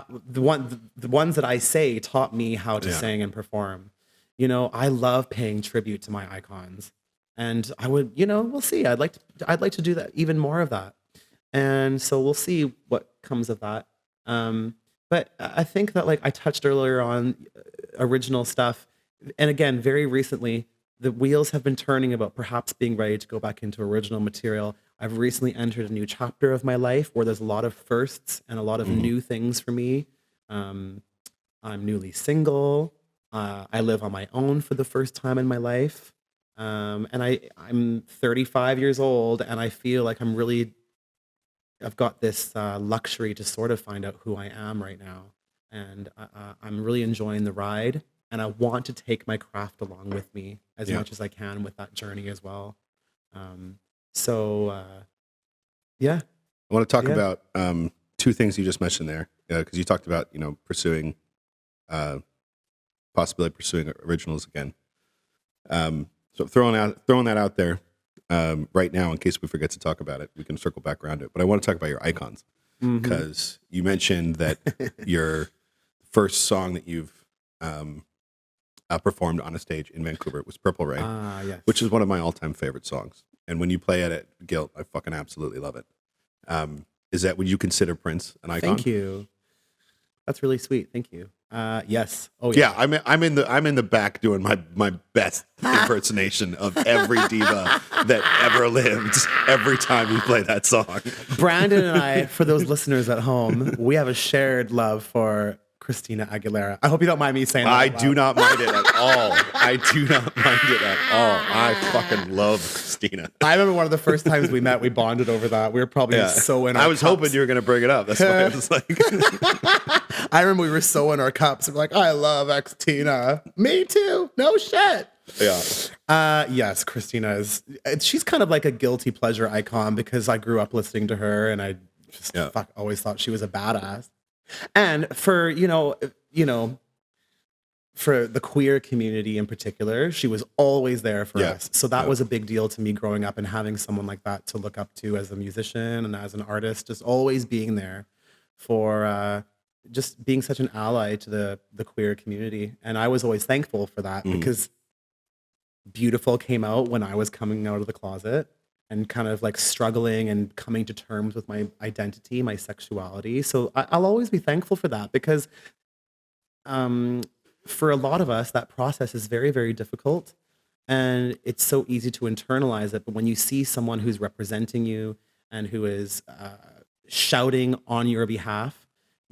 the ones that I say taught me how to Yeah. sing and perform. I love paying tribute to my icons, and I would, we'll see. I'd like to do that, even more of that, and so we'll see what comes of that. But I think that, like I touched earlier on, original stuff, and again, very recently, the wheels have been turning about perhaps being ready to go back into original material. I've recently entered a new chapter of my life where there's a lot of firsts and a lot of new things for me. I'm newly single. I live on my own for the first time in my life. And I'm 35 years old, and I feel like I've got this luxury to sort of find out who I am right now. And I'm really enjoying the ride. And I want to take my craft along with me as much as I can with that journey as well. Yeah. I want to talk about two things you just mentioned there, because you talked about pursuing, possibly pursuing originals again. So throwing that out there right now, in case we forget to talk about it, we can circle back around it. But I want to talk about your icons, because you mentioned that your first song that you've performed on a stage in Vancouver was Purple Rain, Yes. which is one of my all-time favorite songs. And when you play it at Guilt, I fucking absolutely love it. Would you consider Prince an icon? Thank you. That's really sweet. Thank you. Yes. Oh yeah. Yeah, I'm in the back doing my best impersonation of every diva that ever lived every time you play that song. Brandon and I, for those listeners at home, we have a shared love for Cristina Aguilera. I hope you don't mind me saying that. I do not mind it at all. I do not mind it at all. I fucking love Cristina. I remember one of the first times we met, we bonded over that. We were probably so in our I was cups. hoping you were going to bring it up. That's why I was like... I remember we were so in our cups. We're like, I love Cristina. Me too. No shit. Yeah. Yes, she's kind of like a guilty pleasure icon because I grew up listening to her and I just always thought she was a badass. And for, for the queer community in particular, she was always there for us. So that was a big deal to me growing up, and having someone like that to look up to as a musician and as an artist, just always being there for just being such an ally to the queer community. And I was always thankful for that because Beautiful came out when I was coming out of the closet and kind of like struggling and coming to terms with my identity, my sexuality. So I'll always be thankful for that because for a lot of us, that process is very, very difficult. And it's so easy to internalize it. But when you see someone who's representing you and who is shouting on your behalf,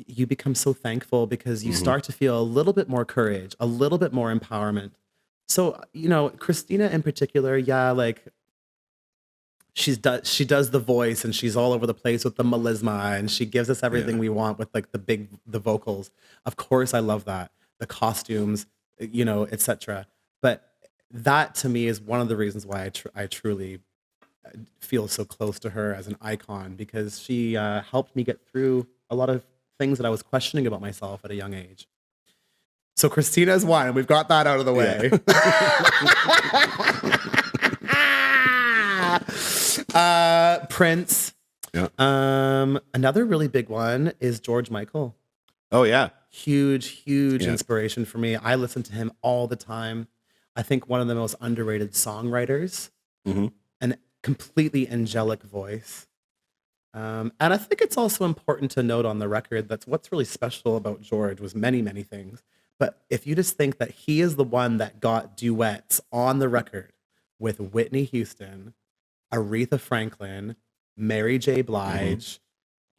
you become so thankful because you start to feel a little bit more courage, a little bit more empowerment. So, Cristina in particular, like, she does the voice, and she's all over the place with the melisma, and she gives us everything we want with like the vocals. Of course, I love that. The costumes, etc. But that to me is one of the reasons why I truly feel so close to her as an icon, because she helped me get through a lot of things that I was questioning about myself at a young age. So Christina's one. We've got that out of the way. Prince. Yeah. Another really big one is George Michael. Oh yeah. Huge inspiration for me. I listen to him all the time. I think one of the most underrated songwriters. Mm-hmm. An completely angelic voice. And I think it's also important to note on the record that what's really special about George was many, many things. But if you just think that he is the one that got duets on the record with Whitney Houston, Aretha Franklin, Mary J. Blige,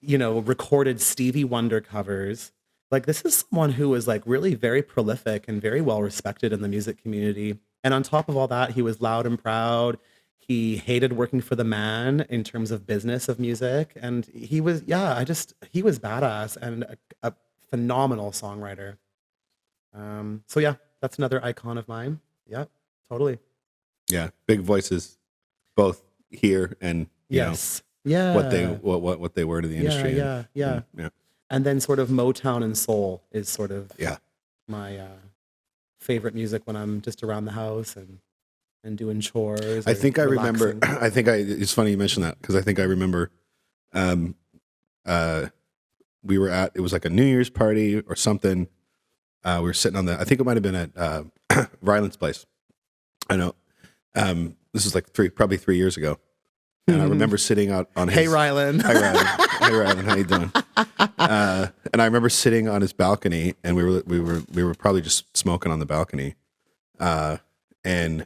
recorded Stevie Wonder covers. Like, this is someone who was like really very prolific and very well respected in the music community. And on top of all that, he was loud and proud. He hated working for the man in terms of business of music. And he was, he was badass and a phenomenal songwriter. So yeah, that's another icon of mine. Yeah, totally. Yeah. Big voices, both here and, yes. what they were to the industry. Yeah. And then sort of Motown and soul is sort of my favorite music when I'm just around the house and doing chores. I think I remember, relaxing. it's funny you mentioned that, because I think I remember we were it was like a New Year's party or something. We were sitting on I think it might have been at Ryland's place. I know. This is like probably 3 years ago. And I remember sitting out on his... Hey, Ryland. Hi, Ryland. Hey, Ryland. How you doing? And I remember sitting on his balcony, and we were probably just smoking on the balcony. And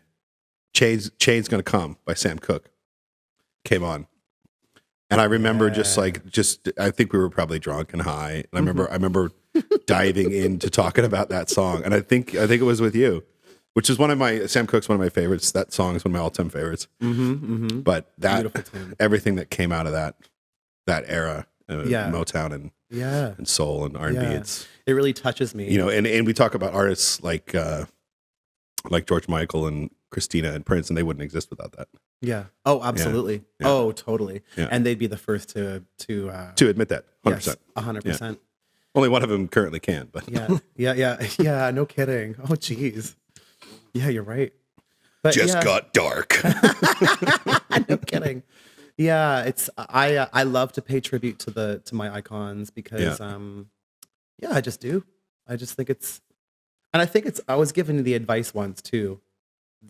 Chain's Gonna Come by Sam Cooke came on. And I remember I think we were probably drunk and high. And I remember diving into talking about that song. And I think it was with you, which is Sam Cooke's one of my favorites. That song is one of my all-time favorites. But everything that came out of that era, Motown and soul and R&B, it really touches me. And we talk about artists like George Michael and Cristina and Prince, and they wouldn't exist without that. Yeah. Oh, absolutely. Yeah. Oh, totally. Yeah. And they'd be the first to admit that. 100%. Yes, 100%. Only one of them currently can, but yeah. No kidding. Oh, geez. Yeah, you're right. But got dark. No kidding. Yeah, I love to pay tribute to my icons because I just do. I just think I was given the advice once too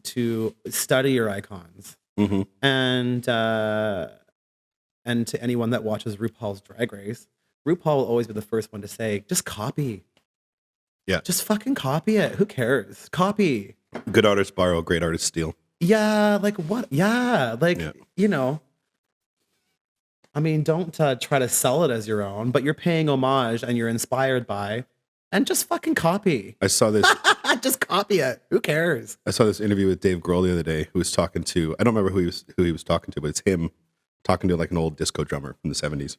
to study your icons. Mm-hmm. And to anyone that watches RuPaul's Drag Race, RuPaul will always be the first one to say, just copy. Yeah. Just fucking copy it. Who cares? Copy. Good artists borrow, great artists steal. Yeah, like what? Yeah, like, I mean, don't try to sell it as your own, but you're paying homage and you're inspired by, and just fucking copy. I saw this. Just copy it. Who cares? I saw this interview with Dave Grohl the other day, who was talking to, I don't remember who he was talking to, but it's him talking to like an old disco drummer from the 70s.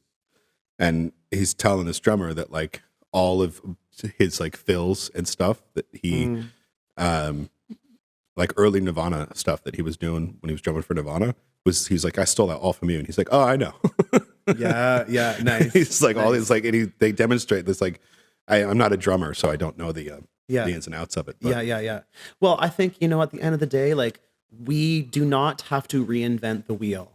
And he's telling this drummer that like all of his like fills and stuff that he, like early Nirvana stuff that he was doing when he was drumming for Nirvana, he's like, I stole that all from you. And he's like, oh, I know. Yeah, nice. He's like, nice. All these like, and they demonstrate this like, I'm not a drummer, so I don't know the ins and outs of it. But. Yeah. Well, I think, at the end of the day, like, we do not have to reinvent the wheel.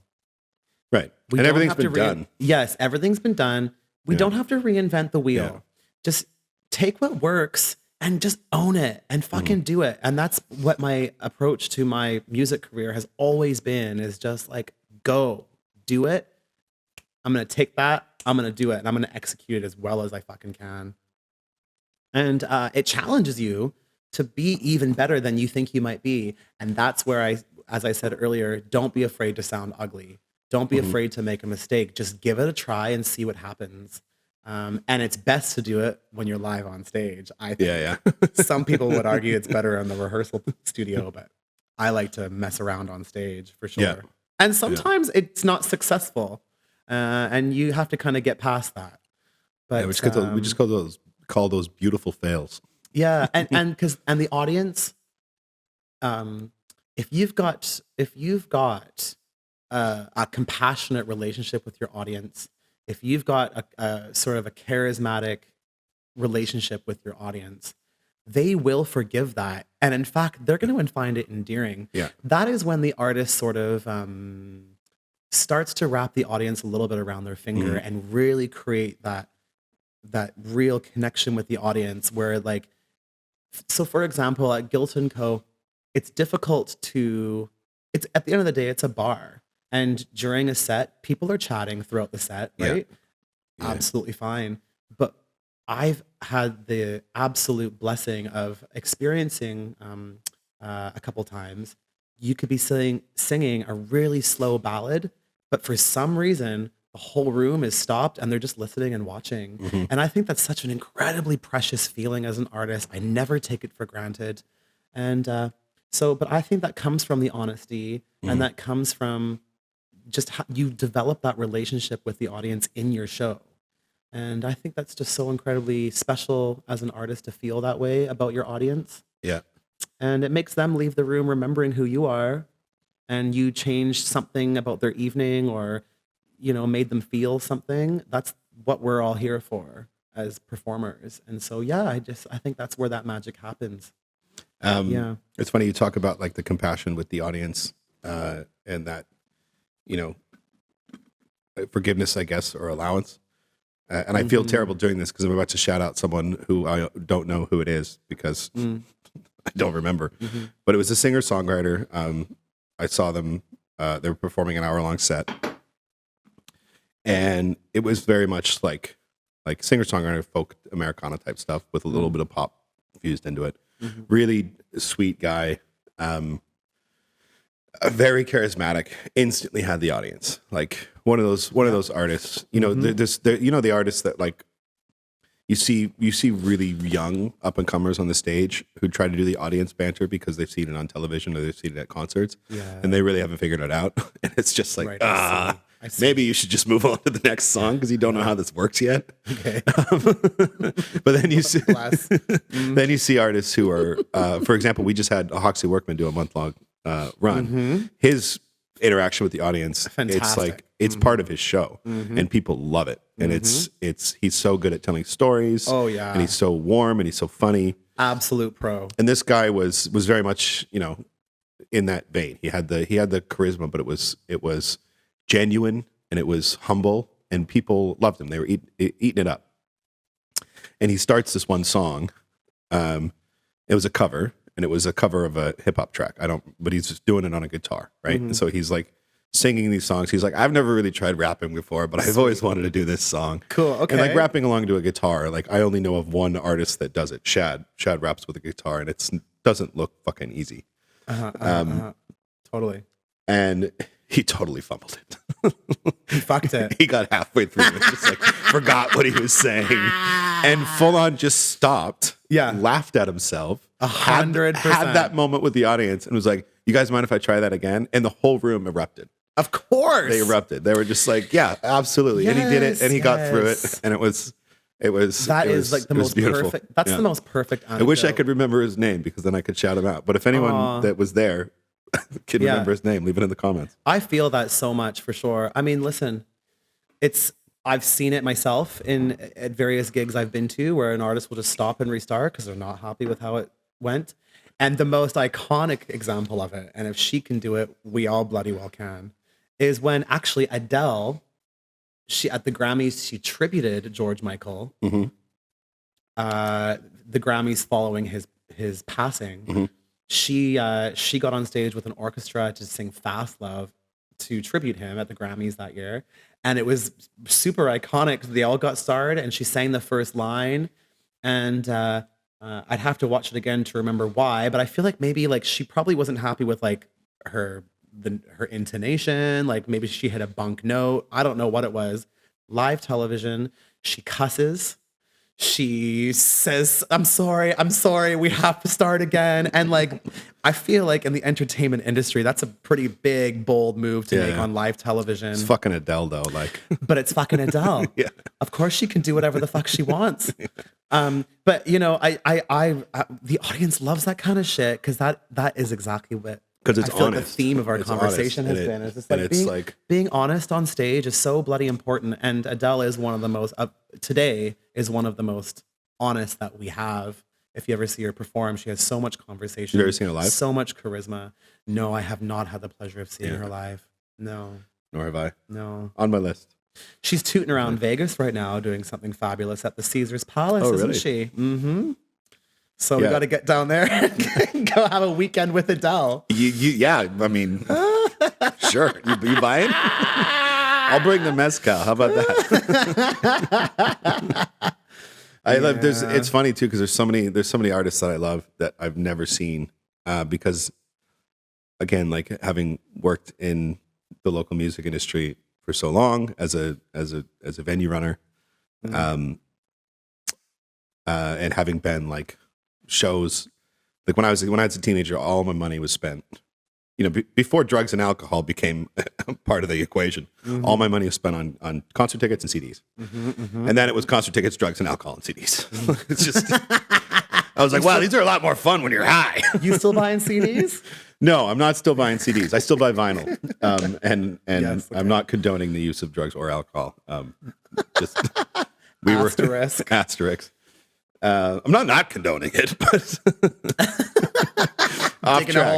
Right. And everything's been done. Yes, everything's been done. We don't have to reinvent the wheel. Yeah. Just take what works and just own it and fucking do it. And that's what my approach to my music career has always been, is just like, go, do it. I'm going to take that. I'm going to do it. And I'm going to execute it as well as I fucking can. And it challenges you to be even better than you think you might be. And that's where as I said earlier, don't be afraid to sound ugly. Don't be afraid to make a mistake. Just give it a try and see what happens. And it's best to do it when you're live on stage, I think. Yeah. Some people would argue it's better in the rehearsal studio, but I like to mess around on stage for sure. And sometimes it's not successful, and you have to kind of get past that. But we just call those beautiful fails. Yeah, and the audience, if you've got a compassionate relationship with your audience, if you've got a sort of a charismatic relationship with your audience, they will forgive that. And in fact, they're going to find it endearing. Yeah. That is when the artist sort of starts to wrap the audience a little bit around their finger and really create that real connection with the audience where, like, so for example, at Guilt & Co., it's difficult to, it's at the end of the day, it's a bar. And during a set, people are chatting throughout the set, right? Yeah. Absolutely fine. But I've had the absolute blessing of experiencing a couple times. You could be singing a really slow ballad, but for some reason, the whole room is stopped and they're just listening and watching. And I think that's such an incredibly precious feeling as an artist. I never take it for granted. And but I think that comes from the honesty and that comes from just how you develop that relationship with the audience in your show. And I think that's just so incredibly special as an artist to feel that way about your audience. Yeah. And it makes them leave the room remembering who you are, and you changed something about their evening or, made them feel something. That's what we're all here for as performers. And so, yeah, I think that's where that magic happens. It's funny you talk about like the compassion with the audience and that, forgiveness, I guess, or allowance. And I feel terrible doing this because I'm about to shout out someone who I don't know who it is because I don't remember. But it was a singer-songwriter. I saw them. They were performing an hour-long set. And it was very much like singer-songwriter, folk Americana type stuff with a little bit of pop fused into it. Really sweet guy. Very charismatic, instantly had the audience. Like one of those artists, the artists that like you see really young up and comers on the stage who try to do the audience banter because they've seen it on television or they've seen it at concerts, and they really haven't figured it out. And it's just like, I see. Maybe you should just move on to the next song because you don't know how this works yet. Okay. But then you see, then you see artists who are, for example, we just had Hoxie Workman do a month-long run. His interaction with the audience, Fantastic. It's like it's part of his show, and people love it. And it's he's so good at telling stories. Oh yeah, and he's so warm and he's so funny. Absolute pro. And this guy was very much in that vein. He had the charisma, but it was genuine and it was humble, and people loved him. They were eating it up. And he starts this one song. It was a cover. And it was a cover of a hip hop track. But he's just doing it on a guitar, right? And so he's like singing these songs. He's like, I've never really tried rapping before, but I've always wanted to do this song. Cool. Okay. And like rapping along to a guitar, like I only know of one artist that does it. Shad raps with a guitar, and it doesn't look fucking easy. Totally. And he totally fumbled it. He fucked it. He got halfway through and just like forgot what he was saying, and full on just stopped. Yeah. Laughed at himself. 100%. Had that moment with the audience and was like, "You guys mind if I try that again?" And the whole room erupted. Of course, they erupted. They were just like, "Yeah, absolutely." Yes, and he did it, and he got through it, and it was like the most beautiful. perfect. That's the most perfect anecdote. I wish I could remember his name because then I could shout him out. But if anyone that was there can remember his name, leave it in the comments. I feel that so much for sure. I mean, listen, I've seen it myself at various gigs I've been to where an artist will just stop and restart because they're not happy with how it went. And the most iconic example of it, and if she can do it, we all bloody well can, is when actually Adele, at the Grammys, she tributed George Michael. The Grammys following his passing, she got on stage with an orchestra to sing "Fast Love" to tribute him at the Grammys that year, and it was super iconic. They all got started, and she sang the first line, and I'd have to watch it again to remember why, but I feel like maybe like she probably wasn't happy with like her intonation, like maybe she hit a bunk note. I don't know what it was. Live television, she cusses. she says, I'm sorry, we have to start again. And like, I feel like in the entertainment industry, that's a pretty big, bold move to make on live television. It's fucking Adele though, like. But it's fucking Adele. Yeah. Of course she can do whatever the fuck she wants. But you know, I the audience loves that kind of shit because that is exactly what. Because it's I feel honest. Like the theme of our conversation has been. It's just being honest on stage is so bloody important. And Adele is one of the most, today is one of the most honest that we have. If you ever see her perform, she has so much conversation. You've ever seen her live? So much charisma. No, I have not had the pleasure of seeing her live. No. Nor have I. No. On my list. She's tooting around Vegas right now doing something fabulous at the Caesars Palace, isn't she? Mm-hmm. So we got to get down there and go have a weekend with Adele. Yeah, I mean, sure. You buying? I'll bring the mezcal. How about that? It's funny too because there's so many artists that I love that I've never seen because, again, like having worked in the local music industry for so long as a venue runner, and having been like shows, like when I was a teenager, all my money was spent. You know, before drugs and alcohol became part of the equation, all my money was spent on concert tickets and CDs, and then it was concert tickets, drugs, and alcohol and CDs. It's just, I was like, wow, these are a lot more fun when you're high. You still buying CDs? No, I'm not still buying CDs. I still buy vinyl, and yes, okay. I'm not condoning the use of drugs or alcohol. Just asterisk. Asterisk. I'm not condoning it, but off track.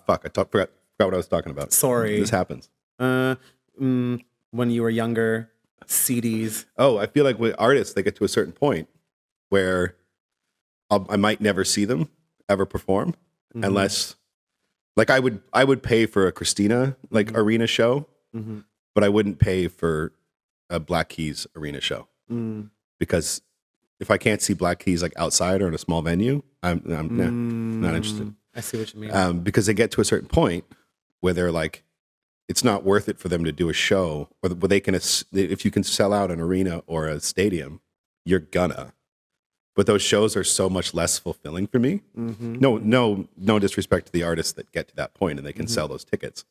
Fuck! I forgot what I was talking about. Sorry, this happens. When you were younger, CDs. Oh, I feel like with artists, they get to a certain point where I might never see them ever perform, unless, like, I would pay for a Cristina arena show, but I wouldn't pay for a Black Keys arena show because if I can't see Black Keys like outside or in a small venue, I'm not interested. I see what you mean. Because they get to a certain point where they're like, it's not worth it for them to do a show, or where they can, if you can sell out an arena or a stadium, you're gonna. But those shows are so much less fulfilling for me. No disrespect to the artists that get to that point and they can sell those tickets.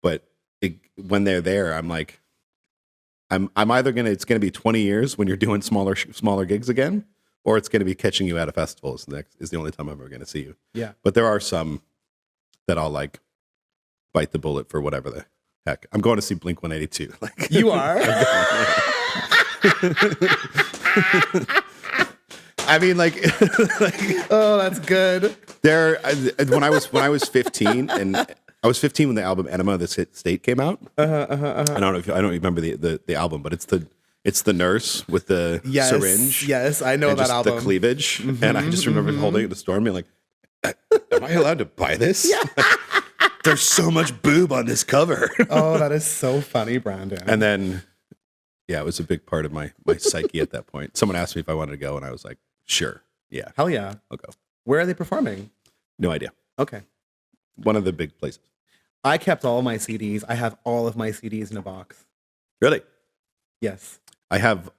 But when they're there, I'm like, I'm either it's gonna be 20 years when you're doing smaller gigs again, or it's gonna be catching you at a festival is the only time I'm ever gonna see you. Yeah. But there are some that I'll like bite the bullet for whatever the heck. I'm going to see Blink 182. Like, you are. I mean, like, oh, that's good. When I was 15, and I was 15 when the album "Enema of the State" came out. I don't remember the album, but it's the nurse with the syringe. Yes, I know that album. The cleavage, and I just remember holding it in the store and being like, "Am I allowed to buy this?" Yeah. There's so much boob on this cover. Oh, that is so funny, Brandon. And then, yeah, it was a big part of my psyche at that point. Someone asked me if I wanted to go, and I was like, sure. Yeah. Hell yeah. I'll go. Where are they performing? No idea. Okay. One of the big places. I kept all my CDs. I have all of my CDs in a box. Really? Yes. I have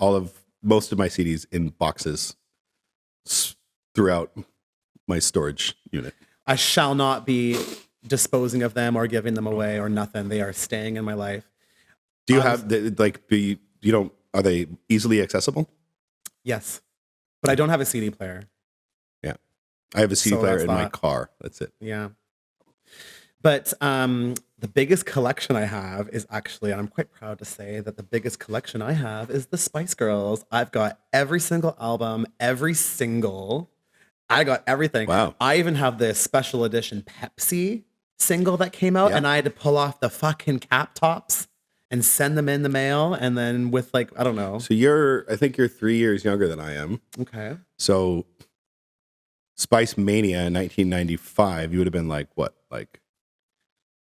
most of my CDs in boxes throughout my storage unit. I shall not be disposing of them or giving them away or nothing. They are staying in my life. Do you have are they easily accessible? Yes. But I don't have a CD player. Yeah. I have a CD player in my car. That's it. Yeah. But the biggest collection I have is actually, and I'm quite proud to say that the biggest collection I have is the Spice Girls. I've got every single album, I got everything. Wow. I even have this special edition Pepsi single that came out, and I had to pull off the fucking cap tops and send them in the mail, and then with I don't know. So I think you're 3 years younger than I am. Okay. So Spice Mania in 1995, you would have been like what?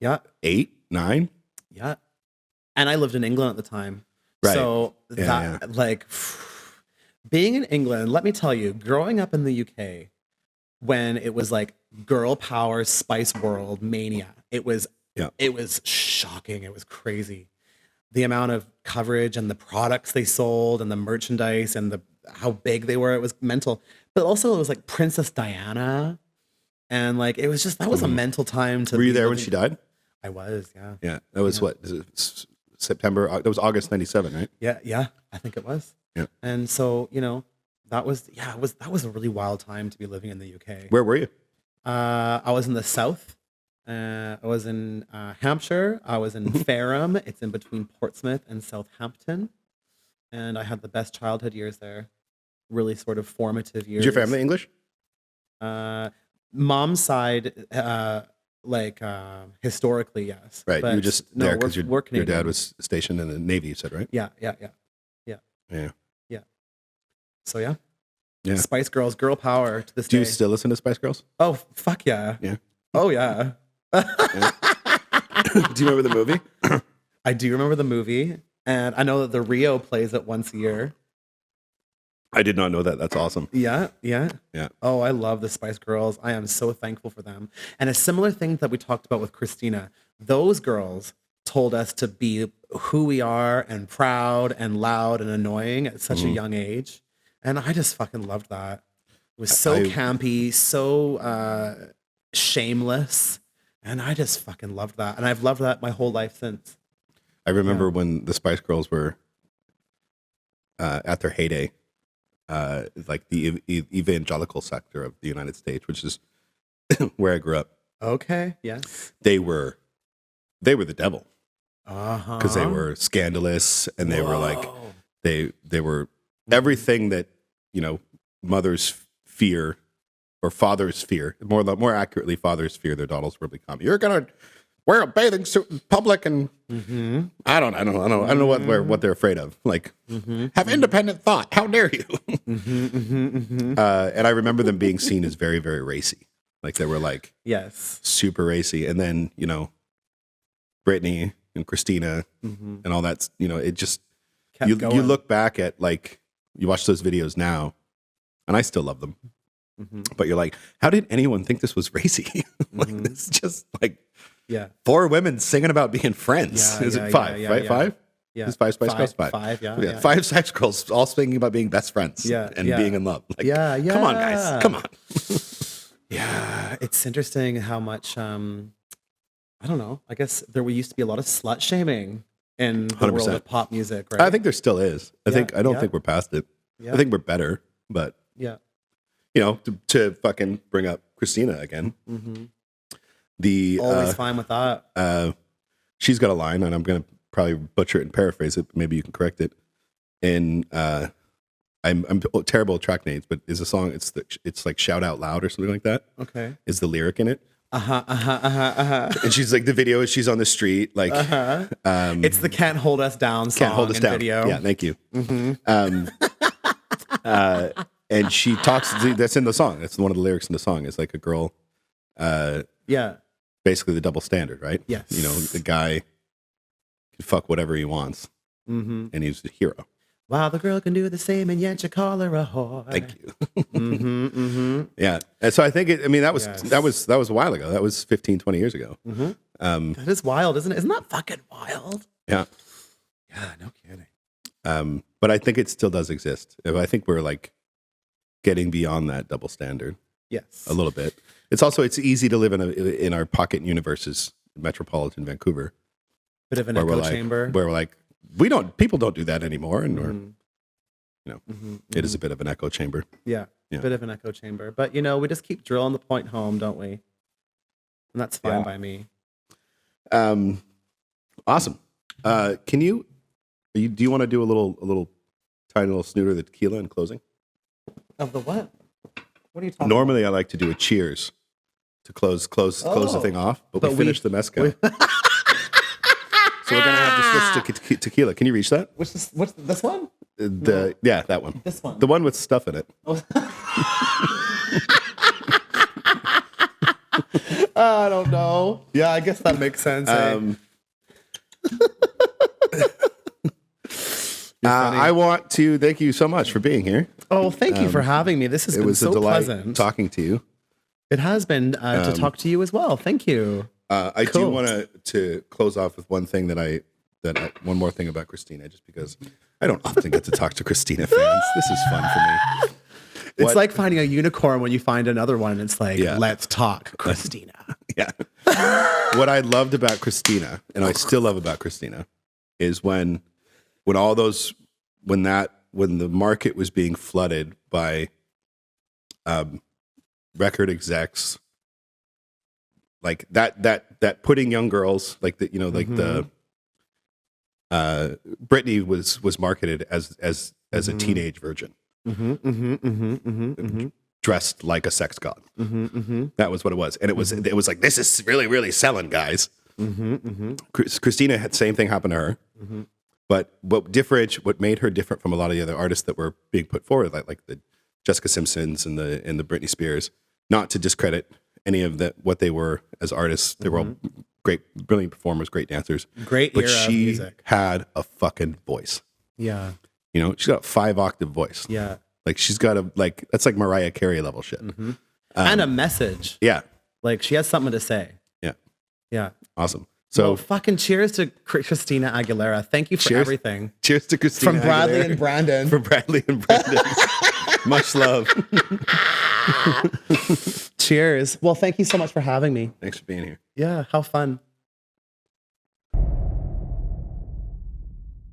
Yeah. 8, 9? Yeah. And I lived in England at the time. Right. So being in England, let me tell you, growing up in the UK, when it was like girl power, Spice World, mania, it was shocking. It was crazy. the amount of coverage and the products they sold and the merchandise and how big they were. It was mental. But also it was like Princess Diana. And like, it was just, that was a mental time to Were you be there when living- she died? I was, yeah. Yeah. That was what? Is it September? That was August 97, right? Yeah, I think it was. Yeah. And so, that was a really wild time to be living in the UK. Where were you? I was in the South. I was in Hampshire. I was in Fareham. It's in between Portsmouth and Southampton. And I had the best childhood years there. Really sort of formative years. Is your family English? Mom's side, historically, yes. Right. But you were just there because we're your Canadian. dad was stationed in the Navy, you said, right? Yeah. Yeah. So yeah. Yeah. Spice Girls, girl power to this Do day. you still listen to Spice Girls? Oh, fuck yeah. Yeah. Oh, yeah. Do you remember the movie? I do remember the movie. And I know that the Rio plays it once a year. I did not know that. That's awesome. Yeah. Yeah. Oh, I love the Spice Girls. I am so thankful for them. And a similar thing that we talked about with Cristina, those girls told us to be who we are and proud and loud and annoying at such a young age. And I just fucking loved that. It was so campy, so shameless. And I just fucking loved that. And I've loved that my whole life since. I remember when the Spice Girls were at their heyday, like the evangelical sector of the United States, which is where I grew up. Okay, yes. They were the devil. Uh-huh. Because they were scandalous and they were like, they were everything that, mothers fear or fathers fear, more accurately, fathers fear their daughters will become. You're going to wear a bathing suit in public and I don't know what they're afraid of. Like, have independent thought. How dare you? And I remember them being seen as very, very racy. Like they were like, yes, super racy. And then, Britney and Cristina and all that, it just, you look back at like, you watch those videos now and I still love them. But you're like, how did anyone think this was racy? Like, this is just like, 4 women singing about being friends. Is it 5, right? Yeah. 5? Yeah. Is 5 Spice Girls? 5. 5, yeah. 5 Spice Girls all singing about being best friends and being in love. Like, come on, guys. Come on. Yeah. It's interesting how much, I don't know. I guess there used to be a lot of slut shaming in the 100%. world of pop music, right? I think there still is. I don't think we're past it. Yeah. I think we're better, but to fucking bring up Cristina again. Always fine with that. She's got a line, and I'm gonna probably butcher it and paraphrase it, but maybe you can correct it. And I'm terrible at track names, but is a song. It's like "Shout Out Loud" or something like that. Okay. Is the lyric in it? And she's like, the video is she's on the street, like it's the "Can't Hold Us Down" song. Can't hold us down. Video. Yeah, thank you. And she talks. That's in the song. That's one of the lyrics in the song. It's like a girl. Basically the double standard, right? Yes. The guy can fuck whatever he wants, and he's a hero. Wow, the girl can do the same, and yet you call her a whore. Thank you. Yeah, and so I think that was a while ago. That was 15, 20 years ago. That is wild, isn't it? Isn't that fucking wild? Yeah. Yeah, no kidding. But I think it still does exist. I think we're like getting beyond that double standard. Yes, a little bit. It's easy to live in our pocket universes, metropolitan Vancouver. Bit of an echo chamber. Where we're like, people don't do that anymore. And it is a bit of an echo chamber. Yeah. Bit of an echo chamber. But we just keep drilling the point home, don't we? And that's fine by me. Awesome. Do you want to do a little tiny little snooter of the tequila in closing? Of the what? What are you talking Normally I like to do a cheers to close the thing off, but we finished the mezcal. So we're gonna have to switch to tequila. Can you reach that? What's this one? That one. This one. The one with stuff in it. I don't know. Yeah, I guess that makes sense. I want to thank you so much for being here. Oh, thank you for having me. This has been so pleasant talking to you. It has been to talk to you as well. Thank you. I do want to close off with one thing that I one more thing about Cristina, just because I don't often get to talk to Cristina fans. This is fun for me. It's like finding a unicorn when you find another one. It's like, let's talk, Cristina. Yeah. What I loved about Cristina, and I still love about Cristina, is when the market was being flooded by record execs, like that putting young girls, like the, Britney was marketed as a teenage virgin. Dressed like a sex god. That was what it was. And it was like, this is really, really selling, guys. Cristina had the same thing happen to her. But what made her different from a lot of the other artists that were being put forward, like the Jessica Simpsons and the Britney Spears, not to discredit any of what they were as artists. They were all great, brilliant performers, great dancers. But era of music. Had a fucking voice. Yeah. She's got a 5-octave voice. Yeah. Like she's got that's like Mariah Carey level shit. And a message. Yeah. Like she has something to say. Yeah. Yeah. Awesome. So fucking cheers to Cristina Aguilera. Thank you for everything. Cheers to Cristina From Bradley Aguilera. and Brandon. From Bradley and Brandon. Much love. Cheers. Well, thank you so much for having me. Thanks for being here. Yeah. How fun.